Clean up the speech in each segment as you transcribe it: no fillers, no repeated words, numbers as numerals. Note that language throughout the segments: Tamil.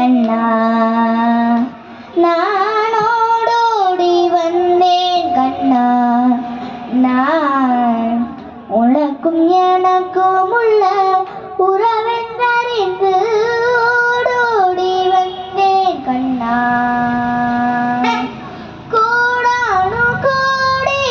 கண்ணா நான் ஓடோடி வந்தேன் கண்ணா நான் உனக்கும் எனக்கும் உள்ள உறவென்றறிந்து ஓடோடி வந்தேன் கண்ணா கோடானு கோடி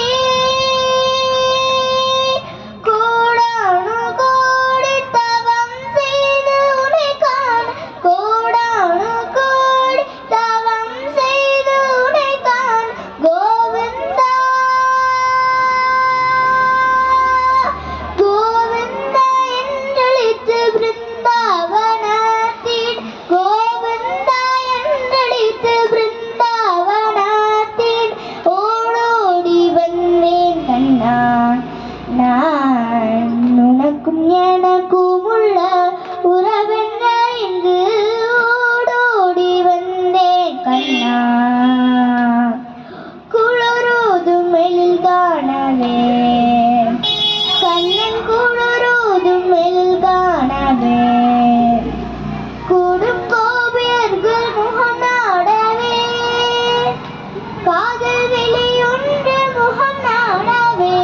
கோடானு கோடி தவம் செய்து உன்னை காண கோடானு கோடி தவம் செய்து உன்னை காண கோவிந்தா கோவிந்தா என்றழைத்து பிருந்தாவனத்தில் கோவிந்தா என்றழைத்து பிருந்தாவனத்தில் ஓடோடி வந்தேன் கண்ணா நான் உனக்கும் எனக்கும் உள்ள உறவென்றறிந்து ஓடோடி வந்தேன் கண்ணா குளிரோதும் எழில் காணவே கண்ணன் குளிரோதும் எழில் காணவே கூடும் கோபியர்கள் முகம் நாடவே காதல் வெளியொன்று முகம் நாடவே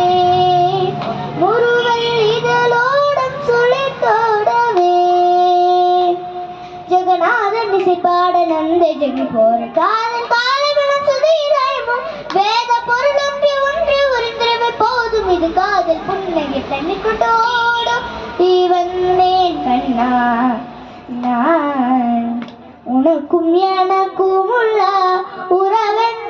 முருகல் இதழோடும் சுழித்தோடவே ஜெகநாதன் இசை பாட நந்த ஜெகி போற காதல் காலமெனும் சுதீரமும் வேத பொருளொன்று ஒன்று உரிந்திரவை போதும் இது காதல் புன்னகை தண்ணி கொண்டோடும் வந்தேன் கண்ணா நான் உனக்கும் எனக்கும் உள்ள உறவென்